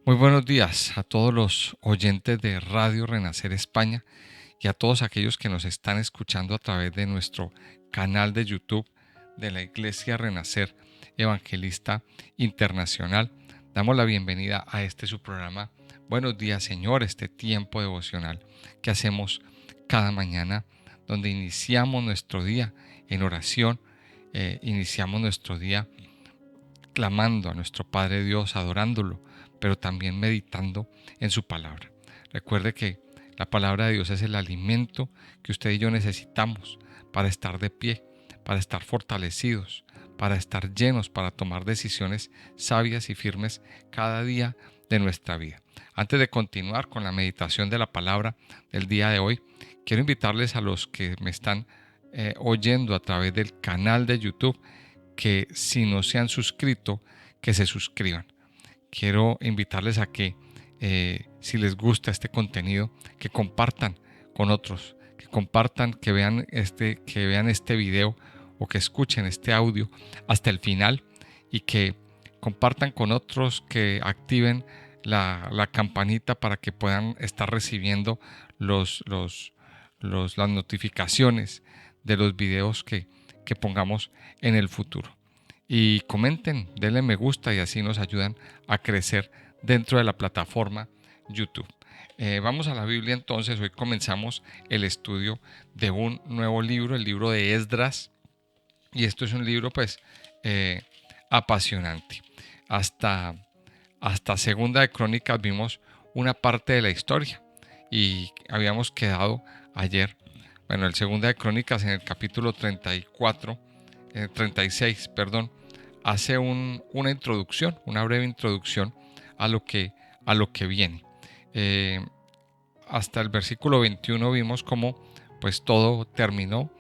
Muy buenos días a todos los oyentes de Radio Renacer España y a todos aquellos que nos están escuchando a través de nuestro canal de YouTube de la Iglesia Renacer Evangelista Internacional. Damos la bienvenida a su programa Buenos días, Señor, este tiempo devocional que hacemos cada mañana, donde iniciamos nuestro día en oración, iniciamos nuestro día clamando a nuestro Padre Dios, adorándolo, pero también meditando en su palabra. Recuerde que la palabra de Dios es el alimento que usted y yo necesitamos para estar de pie, para estar fortalecidos, para estar llenos, para tomar decisiones sabias y firmes cada día de nuestra vida. Antes de continuar con la meditación de la palabra del día de hoy, quiero invitarles a los que me están oyendo a través del canal de YouTube que si no se han suscrito, que se suscriban. Quiero invitarles a que si les gusta este contenido, que compartan con otros, que compartan, que vean este video o que escuchen este audio hasta el final y que compartan con otros, que activen la campanita para que puedan estar recibiendo las notificaciones de los videos que pongamos en el futuro. Y comenten, denle me gusta y así nos ayudan a crecer dentro de la plataforma YouTube. Vamos a la Biblia entonces. Hoy comenzamos el estudio de un nuevo libro, el libro de Esdras. Y esto es un libro apasionante. Hasta Segunda de Crónicas vimos una parte de la historia y habíamos quedado ayer, el Segunda de Crónicas en el capítulo 36, hace una introducción, una breve introducción a lo que viene. Hasta el versículo 21 vimos cómo pues todo terminó.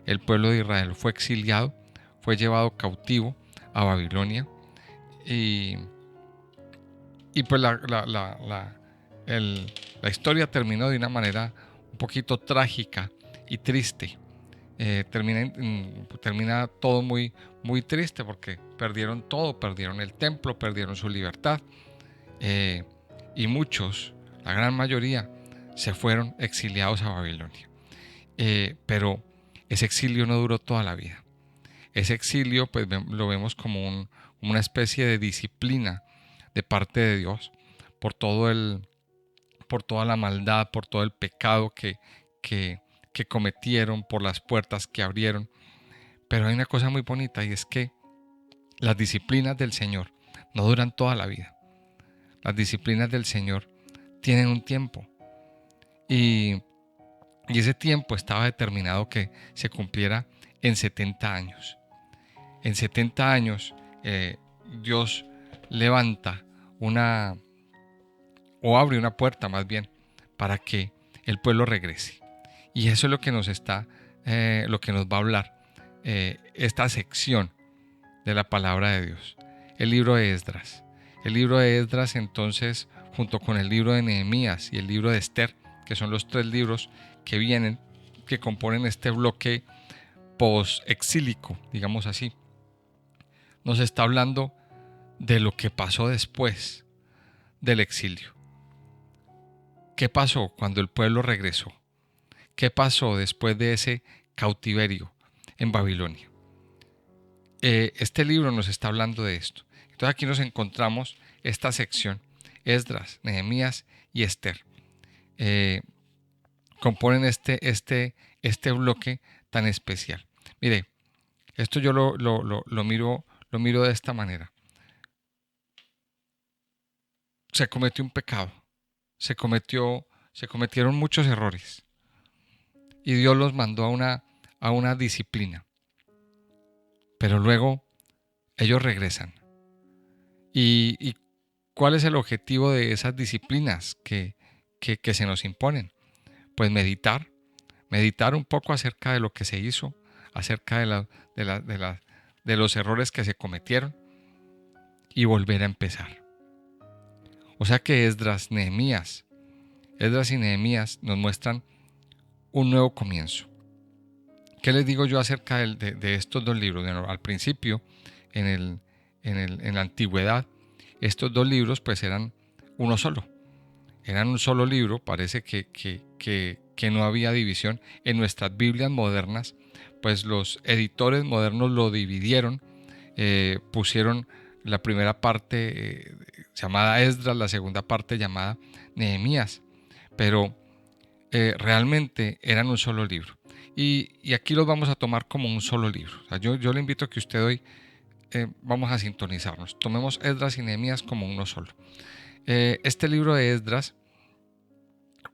El pueblo de Israel fue exiliado, fue llevado cautivo a Babilonia y pues la historia terminó de una manera un poquito trágica y triste. Termina todo muy, muy triste porque perdieron todo, perdieron el templo, perdieron su libertad y muchos, la gran mayoría, se fueron exiliados a Babilonia. Pero ese exilio no duró toda la vida. Ese exilio pues lo vemos como una especie de disciplina de parte de Dios por toda la maldad, por todo el pecado que cometieron, por las puertas que abrieron. Pero hay una cosa muy bonita y es que las disciplinas del Señor no duran toda la vida. Las disciplinas del Señor tienen un tiempo y ese tiempo estaba determinado que se cumpliera en 70 años. En 70 años Dios levanta abre una puerta más bien para que el pueblo regrese. Y eso es lo que nos va a hablar esta sección de la palabra de Dios, el libro de Esdras. El libro de Esdras entonces, junto con el libro de Nehemías y el libro de Esther, que son los tres libros que componen este bloque post-exílico, digamos así, nos está hablando de lo que pasó después del exilio. ¿Qué pasó cuando el pueblo regresó? ¿Qué pasó después de ese cautiverio en Babilonia? Este libro nos está hablando de esto. Entonces aquí nos encontramos esta sección, Esdras, Nehemías y Esther. Componen este bloque tan especial. Mire, esto yo lo miro de esta manera. Se cometió un pecado, se cometieron muchos errores y Dios los mandó a una disciplina. Pero luego ellos regresan. ¿Y cuál es el objetivo de esas disciplinas que se nos imponen? Pues meditar un poco acerca de lo que se hizo, acerca de los errores que se cometieron y volver a empezar. O sea que Esdras y Nehemías nos muestran un nuevo comienzo. ¿Qué les digo yo acerca de estos dos libros? Bueno, al principio, en la antigüedad, estos dos libros pues eran uno solo. Eran un solo libro, parece que no había división. En nuestras Biblias modernas, pues los editores modernos lo dividieron, pusieron la primera parte llamada Esdras, la segunda parte llamada Nehemías, pero realmente eran un solo libro. Y aquí los vamos a tomar como un solo libro. O sea, yo le invito a que usted hoy vamos a sintonizarnos. Tomemos Esdras y Nehemías como uno solo. Este libro de Esdras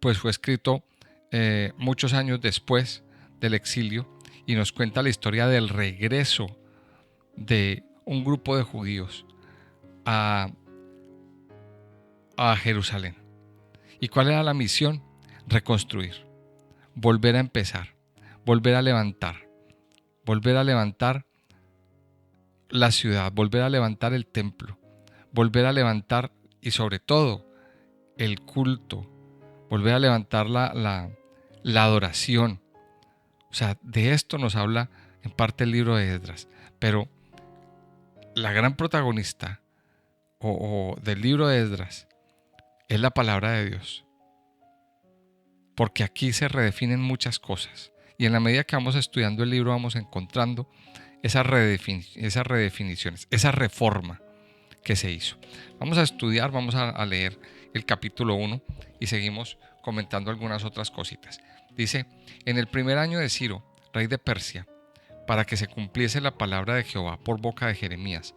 pues fue escrito muchos años después del exilio y nos cuenta la historia del regreso de un grupo de judíos a Jerusalén. ¿Y cuál era la misión? Reconstruir, volver a empezar, volver a levantar la ciudad, volver a levantar el templo, volver a levantar y sobre todo el culto, volver a levantar la adoración. O sea, de esto nos habla en parte el libro de Esdras. Pero la gran protagonista o del libro de Esdras es la palabra de Dios. Porque aquí se redefinen muchas cosas. Y en la medida que vamos estudiando el libro vamos encontrando esas redefiniciones, esa reforma que se hizo. Vamos a estudiar, vamos a leer el capítulo 1 y seguimos comentando algunas otras cositas. Dice, en el primer año de Ciro, rey de Persia, para que se cumpliese la palabra de Jehová por boca de Jeremías,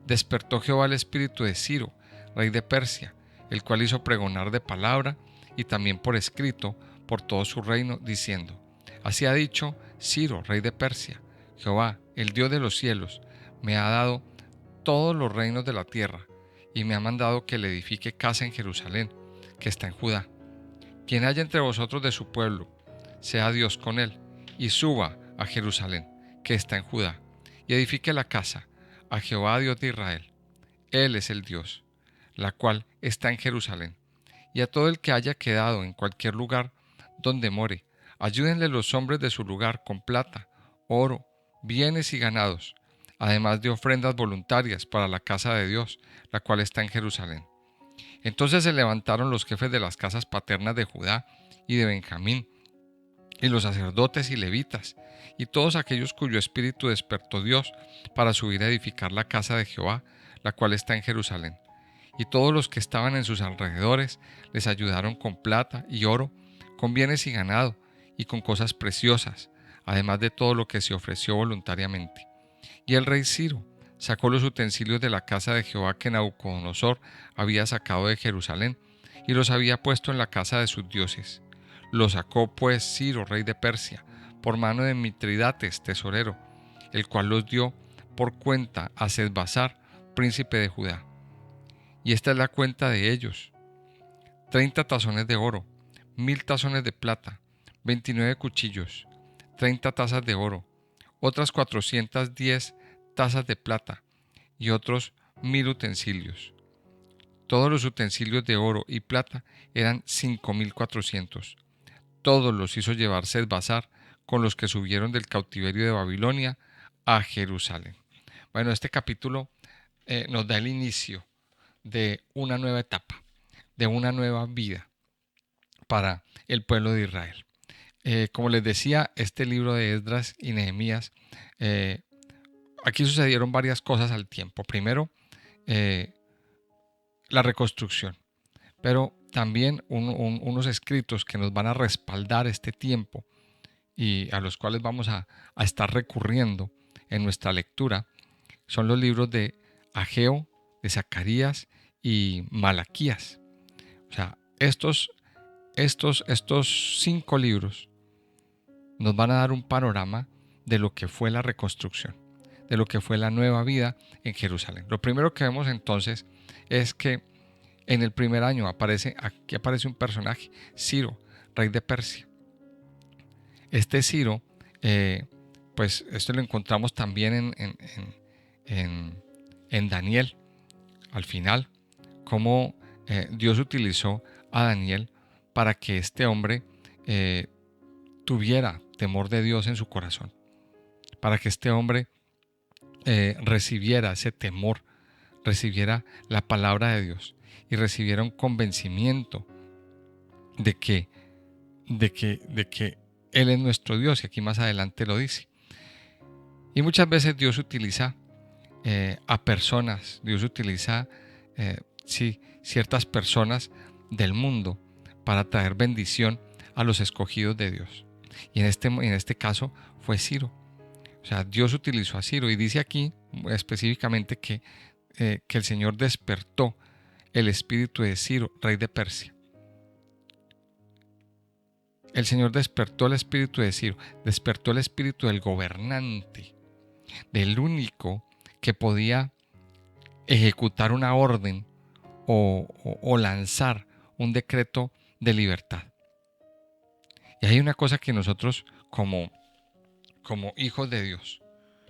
despertó Jehová el espíritu de Ciro, rey de Persia, el cual hizo pregonar de palabra y también por escrito por todo su reino, diciendo, así ha dicho Ciro, rey de Persia, Jehová, el Dios de los cielos, me ha dado todos los reinos de la tierra, y me ha mandado que le edifique casa en Jerusalén, que está en Judá. Quien haya entre vosotros de su pueblo, sea Dios con él, y suba a Jerusalén, que está en Judá, y edifique la casa a Jehová Dios de Israel. Él es el Dios, la cual está en Jerusalén. Y a todo el que haya quedado en cualquier lugar donde more, ayúdenle los hombres de su lugar con plata, oro, bienes y ganados, además de ofrendas voluntarias para la casa de Dios, la cual está en Jerusalén. Entonces se levantaron los jefes de las casas paternas de Judá y de Benjamín, y los sacerdotes y levitas, y todos aquellos cuyo espíritu despertó Dios para subir a edificar la casa de Jehová, la cual está en Jerusalén. Y todos los que estaban en sus alrededores les ayudaron con plata y oro, con bienes y ganado, y con cosas preciosas, además de todo lo que se ofreció voluntariamente. Y el rey Ciro sacó los utensilios de la casa de Jehová que Nabucodonosor había sacado de Jerusalén, y los había puesto en la casa de sus dioses. Lo sacó pues Ciro, rey de Persia, por mano de Mitridates, tesorero, el cual los dio por cuenta a Sesbassar, príncipe de Judá. Y esta es la cuenta de ellos: 30 tazones de oro, 1000 tazones de plata, 29 cuchillos, 30 tazas de oro, otras 410 tazas de plata y otros 1000 utensilios. Todos los utensilios de oro y plata eran 5400. Todos los hizo llevar Sesbassar con los que subieron del cautiverio de Babilonia a Jerusalén. Bueno, este capítulo nos da el inicio de una nueva etapa, de una nueva vida para el pueblo de Israel. Como les decía, este libro de Esdras y Nehemías, aquí sucedieron varias cosas al tiempo. Primero, la reconstrucción, pero también unos escritos que nos van a respaldar este tiempo y a los cuales vamos a estar recurriendo en nuestra lectura, son los libros de Ageo, de Zacarías y Malaquías. O sea, estos 5 libros nos van a dar un panorama de lo que fue la reconstrucción, de lo que fue la nueva vida en Jerusalén. Lo primero que vemos entonces es que en el primer año aquí aparece un personaje, Ciro, rey de Persia. Este Ciro, pues esto lo encontramos también en Daniel, al final, cómo Dios utilizó a Daniel para que este hombre tuviera temor de Dios en su corazón, para que este hombre recibiera ese temor, recibiera la palabra de Dios y recibiera un convencimiento de que Él es nuestro Dios, y aquí más adelante lo dice. Y muchas veces Dios utiliza a personas, Dios utiliza ciertas personas del mundo para traer bendición a los escogidos de Dios. Y en este caso fue Ciro. O sea, Dios utilizó a Ciro, y dice aquí específicamente que el Señor despertó el espíritu de Ciro, rey de Persia. El Señor despertó el espíritu de Ciro, despertó el espíritu del gobernante, del único que podía ejecutar una orden o lanzar un decreto de libertad. Y hay una cosa que nosotros como hijos de Dios,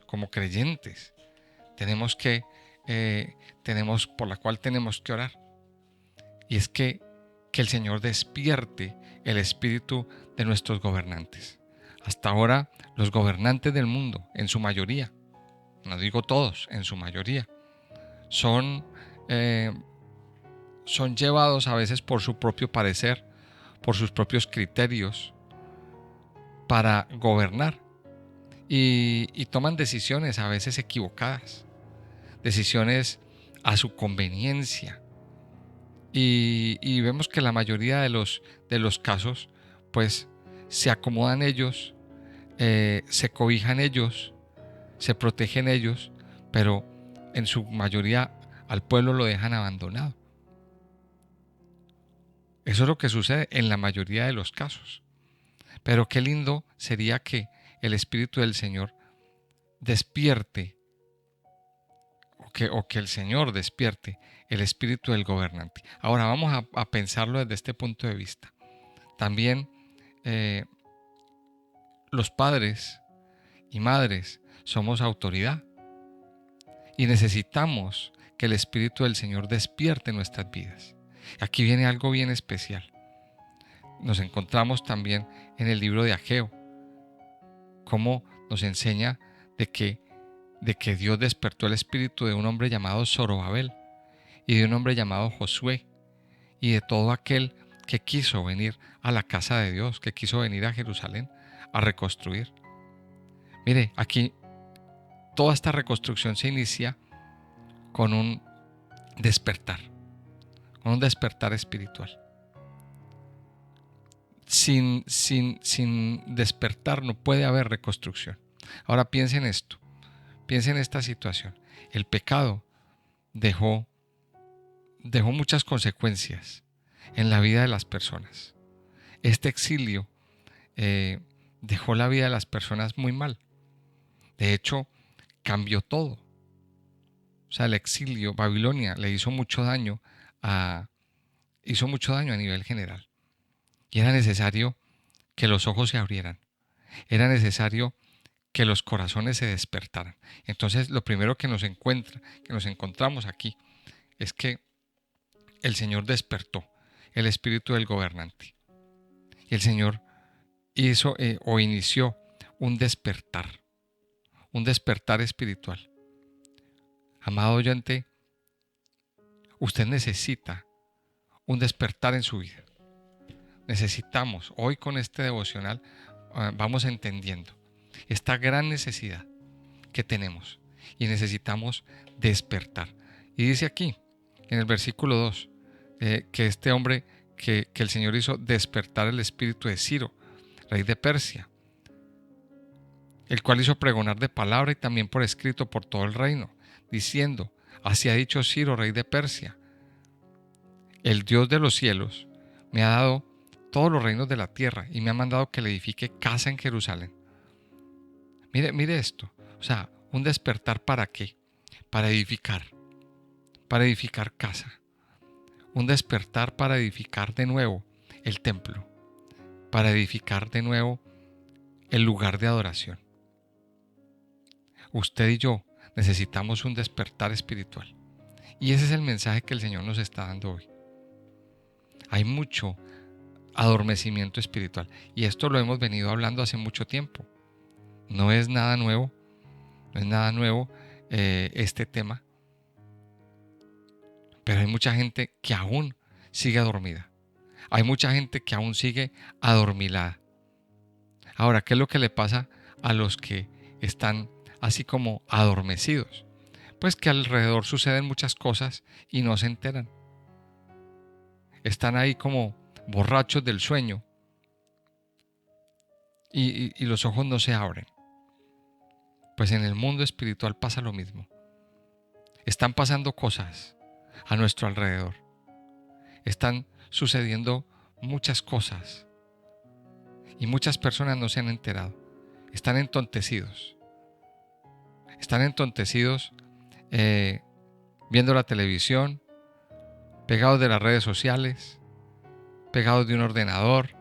como creyentes, por la cual tenemos que orar. Y es que el Señor despierte el espíritu de nuestros gobernantes. Hasta ahora los gobernantes del mundo, en su mayoría, no digo todos, en su mayoría, son llevados a veces por su propio parecer, por sus propios criterios para gobernar, y toman decisiones a veces equivocadas, decisiones a su conveniencia, y vemos que la mayoría de los casos pues se acomodan ellos, se cobijan ellos, se protegen ellos, pero en su mayoría al pueblo lo dejan abandonado. Eso es lo que sucede en la mayoría de los casos. Pero qué lindo sería que el Espíritu del Señor despierte, o que el Señor despierte el espíritu del gobernante. Ahora vamos a pensarlo desde este punto de vista. También los padres y madres somos autoridad, y necesitamos que el Espíritu del Señor despierte nuestras vidas. Aquí viene algo bien especial. Nos encontramos también en el libro de Ageo, cómo nos enseña de que Dios despertó el espíritu de un hombre llamado Zorobabel y de un hombre llamado Josué, y de todo aquel que quiso venir a la casa de Dios, que quiso venir a Jerusalén a reconstruir. Mire, aquí toda esta reconstrucción se inicia con un despertar espiritual. Sin despertar no puede haber reconstrucción. Ahora piensen esto, piensen en esta situación. El pecado dejó muchas consecuencias en la vida de las personas. Este exilio dejó la vida de las personas muy mal. De hecho, cambió todo. O sea, el exilio, Babilonia, le hizo mucho daño a nivel general. Y era necesario que los ojos se abrieran. Era necesario que los corazones se despertaran. Entonces, lo primero que nos encontramos aquí, es que el Señor despertó el espíritu del gobernante. Y el Señor inició un despertar espiritual. Amado oyente, usted necesita un despertar en su vida. Necesitamos, hoy con este devocional, vamos entendiendo esta gran necesidad que tenemos, y necesitamos despertar. Y dice aquí, en el versículo 2, que este hombre, que el Señor hizo despertar el espíritu de Ciro, rey de Persia, el cual hizo pregonar de palabra y también por escrito por todo el reino, diciendo: así ha dicho Ciro, rey de Persia, el Dios de los cielos me ha dado todos los reinos de la tierra y me ha mandado que le edifique casa en Jerusalén. Mire esto, o sea, un despertar, ¿para qué? Para edificar casa. Un despertar para edificar de nuevo el templo, para edificar de nuevo el lugar de adoración. Usted y yo necesitamos un despertar espiritual, y ese es el mensaje que el Señor nos está dando hoy. Hay mucho adormecimiento espiritual, y esto lo hemos venido hablando hace mucho tiempo. No es nada nuevo este tema. Pero hay mucha gente que aún sigue dormida. Hay mucha gente que aún sigue adormilada. Ahora, ¿qué es lo que le pasa a los que están así como adormecidos? Pues que alrededor suceden muchas cosas y no se enteran. Están ahí como borrachos del sueño y los ojos no se abren. Pues en el mundo espiritual pasa lo mismo. Están pasando cosas a nuestro alrededor. Están sucediendo muchas cosas y muchas personas no se han enterado. Están entontecidos. Están entontecidos viendo la televisión, pegados de las redes sociales, pegados de un ordenador,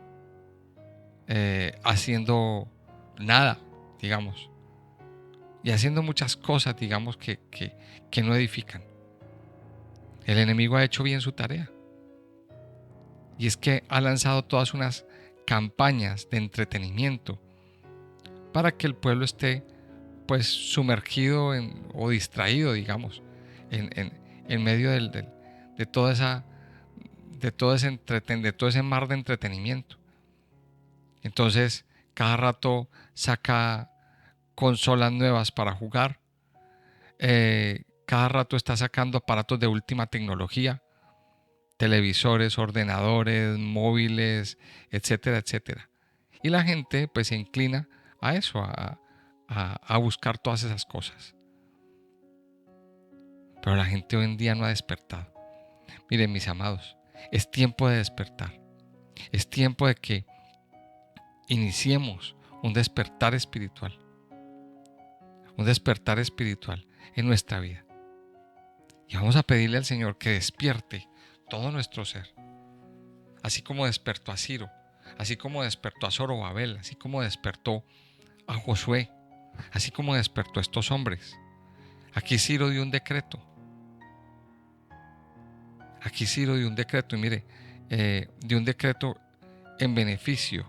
haciendo nada, digamos, y haciendo muchas cosas, digamos, que no edifican. El enemigo ha hecho bien su tarea. Y es que ha lanzado todas unas campañas de entretenimiento para que el pueblo esté pues sumergido o distraído, digamos, en medio de toda esa, de todo ese mar de entretenimiento. Entonces, cada rato saca consolas nuevas para jugar, cada rato está sacando aparatos de última tecnología, televisores, ordenadores, móviles, etcétera, etcétera. Y la gente pues se inclina a eso, a buscar todas esas cosas. Pero la gente hoy en día no ha despertado. Miren, mis amados, es tiempo de despertar. Es tiempo de que iniciemos un despertar espiritual. Un despertar espiritual en nuestra vida. Y vamos a pedirle al Señor que despierte todo nuestro ser. Así como despertó a Ciro, así como despertó a Zorobabel, así como despertó a Josué, así como despertó a estos hombres. Aquí Ciro dio un decreto. Aquí Ciro dio un decreto y mire, dio un decreto en beneficio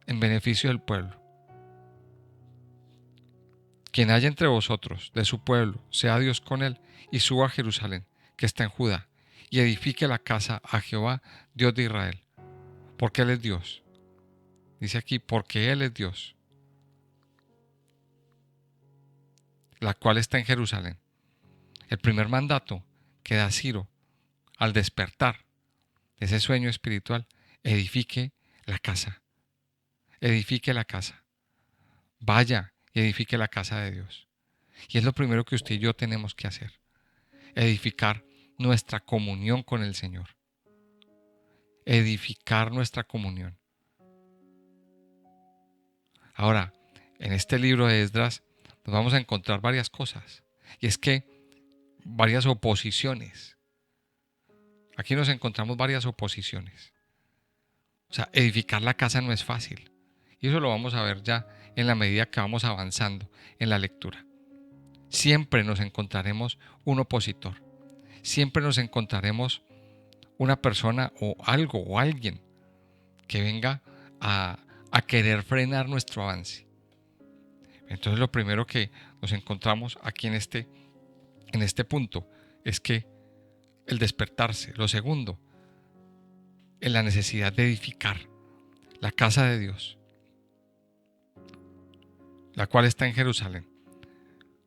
del pueblo. Quien haya entre vosotros de su pueblo, sea Dios con él, y suba a Jerusalén, que está en Judá, y edifique la casa a Jehová, Dios de Israel, porque Él es Dios. Dice aquí, porque Él es Dios, la cual está en Jerusalén. El primer mandato que da Ciro al despertar de ese sueño espiritual, edifique la casa. Edifique la casa. Vaya y edifique la casa de Dios. Y es lo primero que usted y yo tenemos que hacer. Edificar nuestra comunión con el Señor. Edificar nuestra comunión. Ahora, en este libro de Esdras nos vamos a encontrar varias cosas. Y es que varias oposiciones. Aquí nos encontramos varias oposiciones. O sea, edificar la casa no es fácil. Y eso lo vamos a ver ya en la medida que vamos avanzando en la lectura. Siempre nos encontraremos un opositor. Siempre nos encontraremos una persona o algo o alguien que venga a querer frenar nuestro avance. Entonces lo primero que nos encontramos aquí en este punto es que el despertarse. Lo segundo, en la necesidad de edificar la casa de Dios, la cual está en Jerusalén.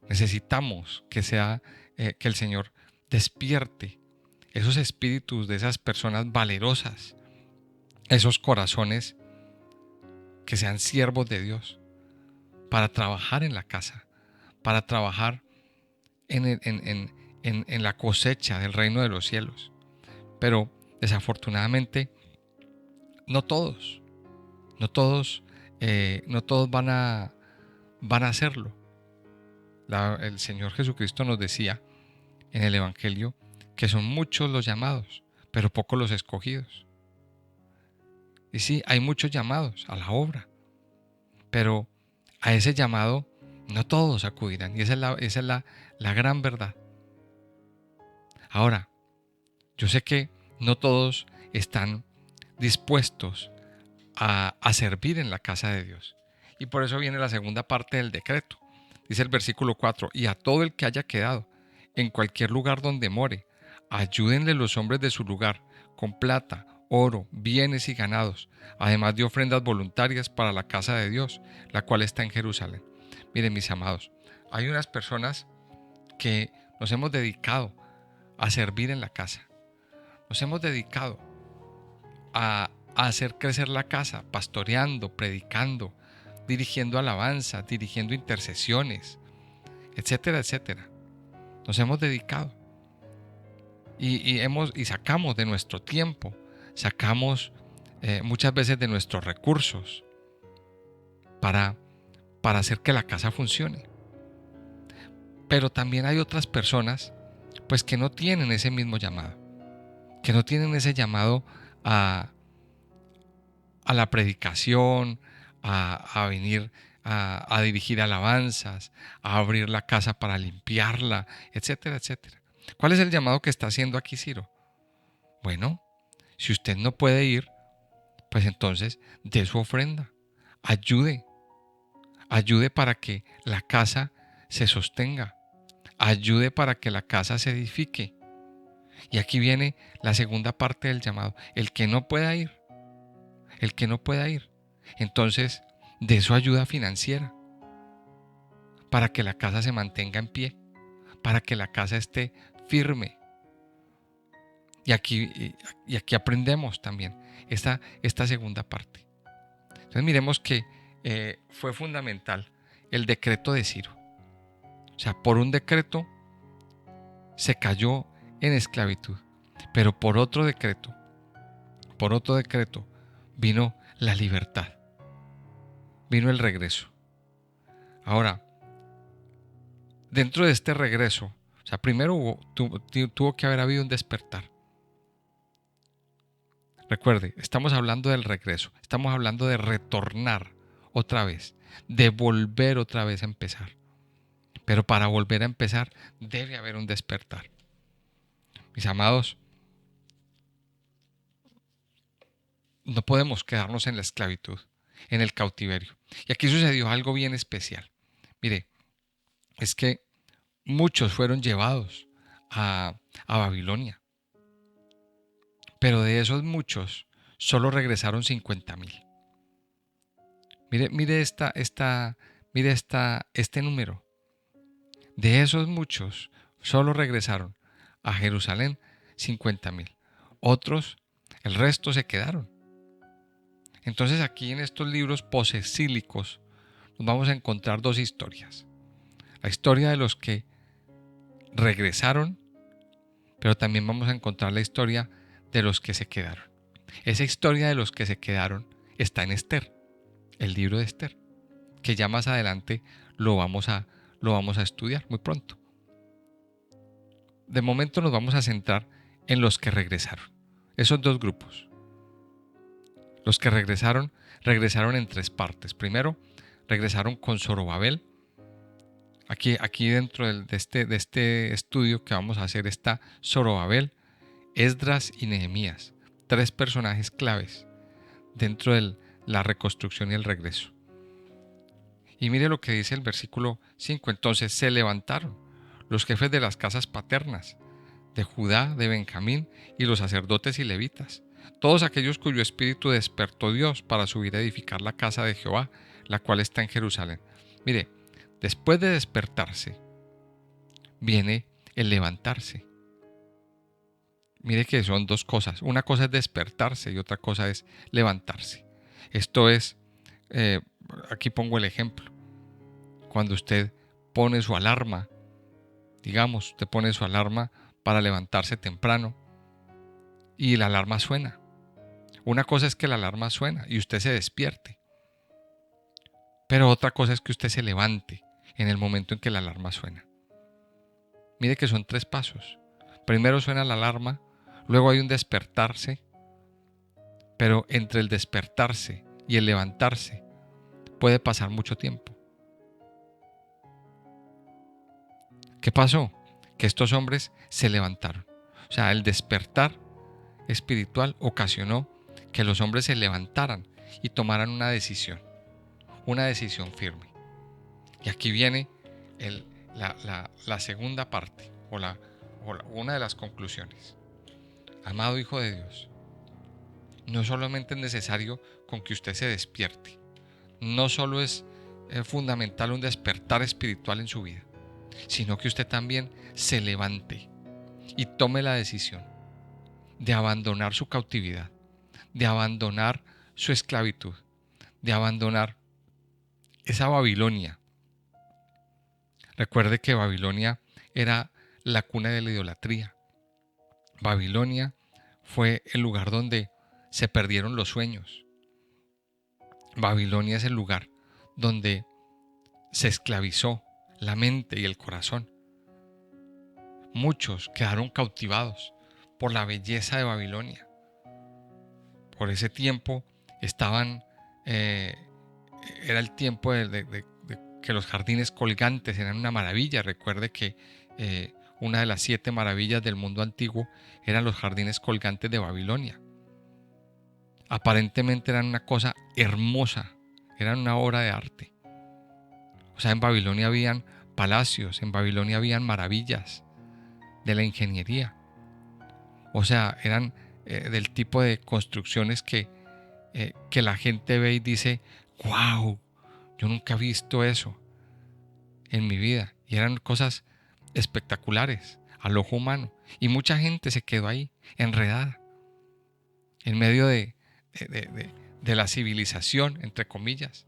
Necesitamos que que el Señor despierte esos espíritus de esas personas valerosas, esos corazones que sean siervos de Dios para trabajar en la casa, para trabajar en la cosecha del reino de los cielos. Pero desafortunadamente no todos van a hacerlo. El Señor Jesucristo nos decía en el Evangelio que son muchos los llamados, pero pocos los escogidos. Y sí, hay muchos llamados a la obra, pero a ese llamado no todos acudirán. Y esa es la gran verdad. Ahora, yo sé que no todos están dispuestos a servir en la casa de Dios. Y por eso viene la segunda parte del decreto. Dice el versículo 4, y a todo el que haya quedado en cualquier lugar donde more. Ayúdenle los hombres de su lugar, con plata, oro, bienes y ganados, además de ofrendas voluntarias para la casa de Dios, la cual está en Jerusalén. Miren, mis amados, hay unas personas que nos hemos dedicado a servir en la casa. Nos hemos dedicado a hacer crecer la casa, pastoreando, predicando, dirigiendo alabanza, dirigiendo intercesiones, etcétera, etcétera. Nos hemos dedicado y sacamos de nuestro tiempo, sacamos muchas veces de nuestros recursos para hacer que la casa funcione. Pero también hay otras personas pues que no tienen ese mismo llamado, que no tienen ese llamado a la predicación, a venir a dirigir alabanzas, a abrir la casa para limpiarla, etcétera, etcétera. ¿Cuál es el llamado que está haciendo aquí Ciro? Bueno, si usted no puede ir, pues entonces dé su ofrenda, ayude para que la casa se sostenga, ayude para que la casa se edifique. Y aquí viene la segunda parte del llamado, el que no pueda ir, entonces dé su ayuda financiera para que la casa se mantenga en pie, para que la casa esté firme. Y aquí aprendemos también esta segunda parte. Entonces miremos que fue fundamental el decreto de Ciro. O sea, por un decreto se cayó en esclavitud, pero por otro decreto vino la libertad, vino el regreso. Ahora, dentro de este regreso, o sea, primero tuvo que haber habido un despertar. Recuerde, estamos hablando del regreso, estamos hablando de retornar otra vez, de volver otra vez a empezar. Pero para volver a empezar debe haber un despertar. Mis amados, no podemos quedarnos en la esclavitud, en el cautiverio. Y aquí sucedió algo bien especial. Mire, es que muchos fueron llevados a Babilonia. Pero de esos muchos, solo regresaron 50,000. Mire este número. De esos muchos, solo regresaron a Jerusalén 50,000. Otros, el resto se quedaron. Entonces aquí en estos libros posesílicos nos vamos a encontrar dos historias. La historia de los que regresaron, pero también vamos a encontrar la historia de los que se quedaron. Esa historia de los que se quedaron está en Esther, el libro de Esther, que ya más adelante lo vamos a estudiar muy pronto. De momento nos vamos a centrar en los que regresaron. Esos dos grupos. Los que regresaron en tres partes. Primero, regresaron con Zorobabel. Aquí dentro de este estudio que vamos a hacer está Zorobabel, Esdras y Nehemías. Tres personajes claves dentro de la reconstrucción y el regreso. Y mire lo que dice el versículo 5. Entonces se levantaron los jefes de las casas paternas, de Judá, de Benjamín, y los sacerdotes y levitas, todos aquellos cuyo espíritu despertó Dios para subir a edificar la casa de Jehová, la cual está en Jerusalén. Mire, después de despertarse, viene el levantarse. Mire que son dos cosas. Una cosa es despertarse y otra cosa es levantarse. Esto es, aquí pongo el ejemplo. Cuando usted pone su alarma, digamos, usted pone su alarma para levantarse temprano y la alarma suena. Una cosa es que la alarma suena y usted se despierte. Pero otra cosa es que usted se levante en el momento en que la alarma suena. Mire que son tres pasos. Primero suena la alarma, luego hay un despertarse, pero entre el despertarse y el levantarse puede pasar mucho tiempo. ¿Qué pasó? Que estos hombres se levantaron. O sea, el despertar espiritual ocasionó que los hombres se levantaran y tomaran una decisión firme. Y aquí viene la segunda parte. una de las conclusiones. Amado Hijo de Dios, no solamente es necesario con que usted se despierte, no solo es fundamental un despertar espiritual en su vida, sino que usted también se levante y tome la decisión de abandonar su cautividad, de abandonar su esclavitud, de abandonar esa Babilonia. Recuerde que Babilonia era la cuna de la idolatría. Babilonia fue el lugar donde se perdieron los sueños. Babilonia es el lugar donde se esclavizó la mente y el corazón. Muchos quedaron cautivados por la belleza de Babilonia. Por ese tiempo era el tiempo de que los jardines colgantes eran una maravilla. Recuerde que una de las 7 maravillas del mundo antiguo eran los jardines colgantes de Babilonia. Aparentemente eran una cosa hermosa, eran una obra de arte. O sea, en Babilonia habían palacios, en Babilonia habían maravillas de la ingeniería. O sea, eran del tipo de construcciones que la gente ve y dice, wow, yo nunca he visto eso en mi vida. Y eran cosas espectaculares al ojo humano. Y mucha gente se quedó ahí, enredada, en medio de la civilización, entre comillas,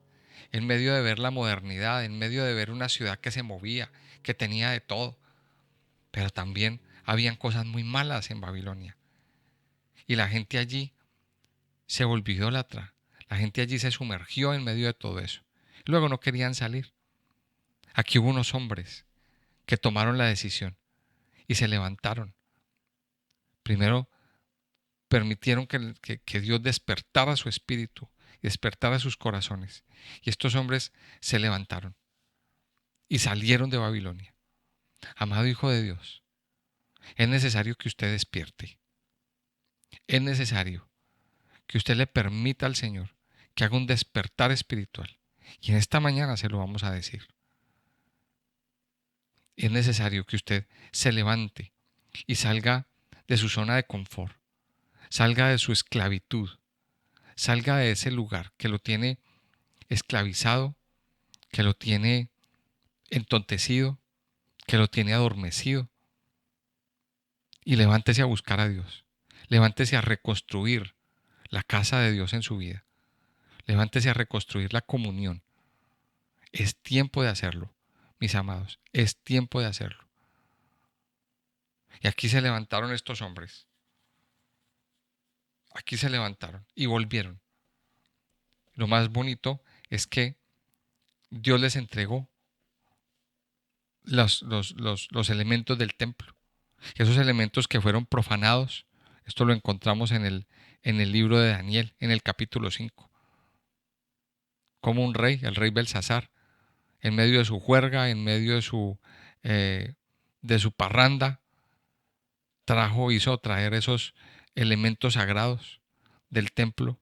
en medio de ver la modernidad, en medio de ver una ciudad que se movía, que tenía de todo. Pero también habían cosas muy malas en Babilonia. Y la gente allí se volvió idólatra. La gente allí se sumergió en medio de todo eso. Luego no querían salir. Aquí hubo unos hombres que tomaron la decisión y se levantaron. Primero permitieron que Dios despertara su espíritu y despertara sus corazones. Y estos hombres se levantaron y salieron de Babilonia. Amado Hijo de Dios, es necesario que usted despierte. Es necesario que usted le permita al Señor que haga un despertar espiritual. Y en esta mañana se lo vamos a decir. Es necesario que usted se levante y salga de su zona de confort, salga de su esclavitud, salga de ese lugar que lo tiene esclavizado, que lo tiene entontecido, que lo tiene adormecido, y levántese a buscar a Dios. Levántese a reconstruir la casa de Dios en su vida. Levántese a reconstruir la comunión. Es tiempo de hacerlo, mis amados. Es tiempo de hacerlo. Y aquí se levantaron estos hombres. Aquí se levantaron y volvieron. Lo más bonito es que Dios les entregó los elementos del templo. Esos elementos que fueron profanados. Esto lo encontramos en el libro de Daniel, en el capítulo 5. Como un rey, el rey Belsasar, en medio de su juerga, en medio de su parranda, hizo traer esos elementos sagrados del templo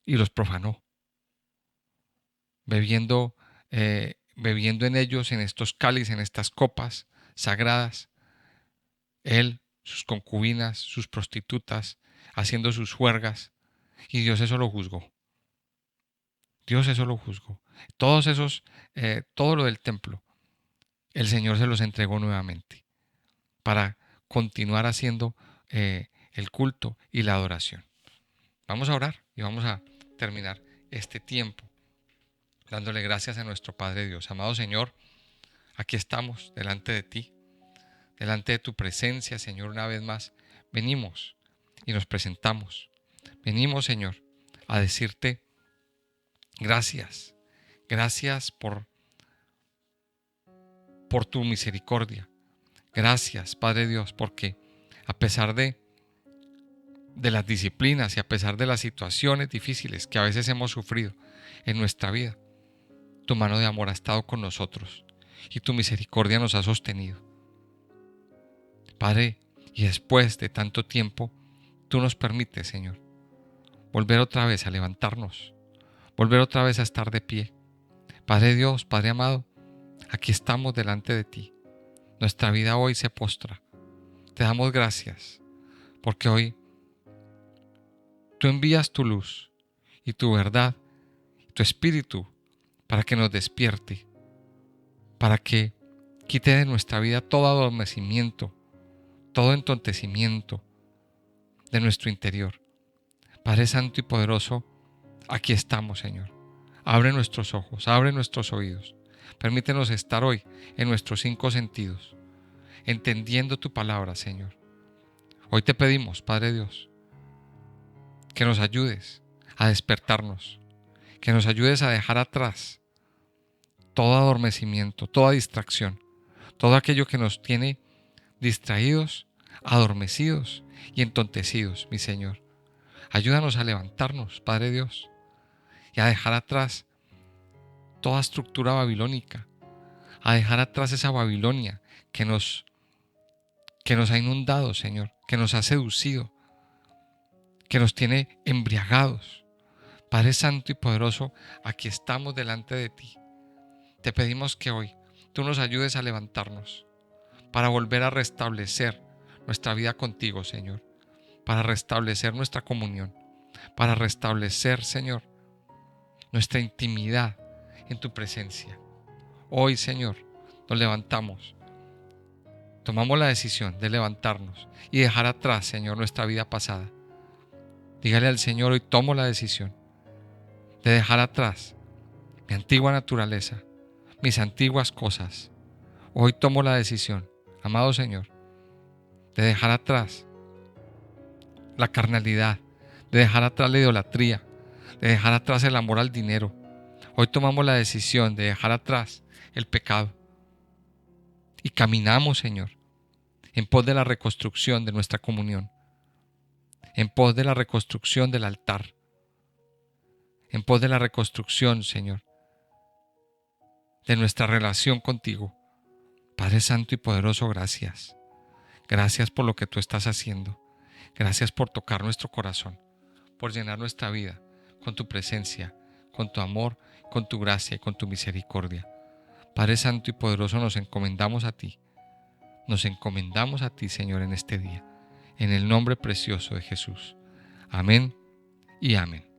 y los profanó, bebiendo en ellos, en estos cálices, en estas copas sagradas, él, sus concubinas, sus prostitutas, haciendo sus juergas, y Dios eso lo juzgó. Dios eso lo juzgó. Todo lo del templo, el Señor se los entregó nuevamente para continuar haciendo el culto y la adoración. Vamos a orar y vamos a terminar este tiempo dándole gracias a nuestro Padre Dios. Amado Señor, aquí estamos delante de ti, delante de tu presencia, Señor, una vez más. Venimos y nos presentamos. Venimos, Señor, a decirte gracias. Gracias por tu misericordia. Gracias, Padre Dios, porque a pesar de las disciplinas y a pesar de las situaciones difíciles que a veces hemos sufrido en nuestra vida, tu mano de amor ha estado con nosotros y tu misericordia nos ha sostenido. Padre, y después de tanto tiempo, tú nos permites, Señor, volver otra vez a levantarnos, volver otra vez a estar de pie. Padre Dios, Padre amado, aquí estamos delante de ti. Nuestra vida hoy se postra. Te damos gracias porque hoy tú envías tu luz y tu verdad, tu espíritu, para que nos despierte, para que quite de nuestra vida todo adormecimiento, todo entontecimiento de nuestro interior. Padre Santo y Poderoso, aquí estamos, Señor. Abre nuestros ojos, abre nuestros oídos. Permítenos estar hoy en nuestros 5 sentidos, entendiendo tu palabra, Señor. Hoy te pedimos, Padre Dios, que nos ayudes a despertarnos, que nos ayudes a dejar atrás todo adormecimiento, toda distracción, todo aquello que nos tiene distraídos, adormecidos y entontecidos, mi Señor. Ayúdanos a levantarnos, Padre Dios, y a dejar atrás toda estructura babilónica, a dejar atrás esa Babilonia que nos ha inundado, Señor, que nos ha seducido, que nos tiene embriagados. Padre Santo y Poderoso, aquí estamos delante de ti. Te pedimos que hoy tú nos ayudes a levantarnos para volver a restablecer nuestra vida contigo, Señor, para restablecer nuestra comunión, para restablecer, Señor, nuestra intimidad en tu presencia. Hoy, Señor, nos levantamos, tomamos la decisión de levantarnos y dejar atrás, Señor, nuestra vida pasada. Dígale al Señor, hoy tomo la decisión de dejar atrás mi antigua naturaleza, mis antiguas cosas. Hoy tomo la decisión, amado Señor, de dejar atrás la carnalidad, de dejar atrás la idolatría, de dejar atrás el amor al dinero. Hoy tomamos la decisión de dejar atrás el pecado y caminamos, Señor, en pos de la reconstrucción de nuestra comunión, en pos de la reconstrucción del altar, en pos de la reconstrucción, Señor, de nuestra relación contigo. Padre Santo y Poderoso, gracias. Gracias por lo que tú estás haciendo. Gracias por tocar nuestro corazón, por llenar nuestra vida con tu presencia, con tu amor, con tu gracia y con tu misericordia. Padre Santo y Poderoso, nos encomendamos a ti. Nos encomendamos a ti, Señor, en este día, en el nombre precioso de Jesús. Amén y amén.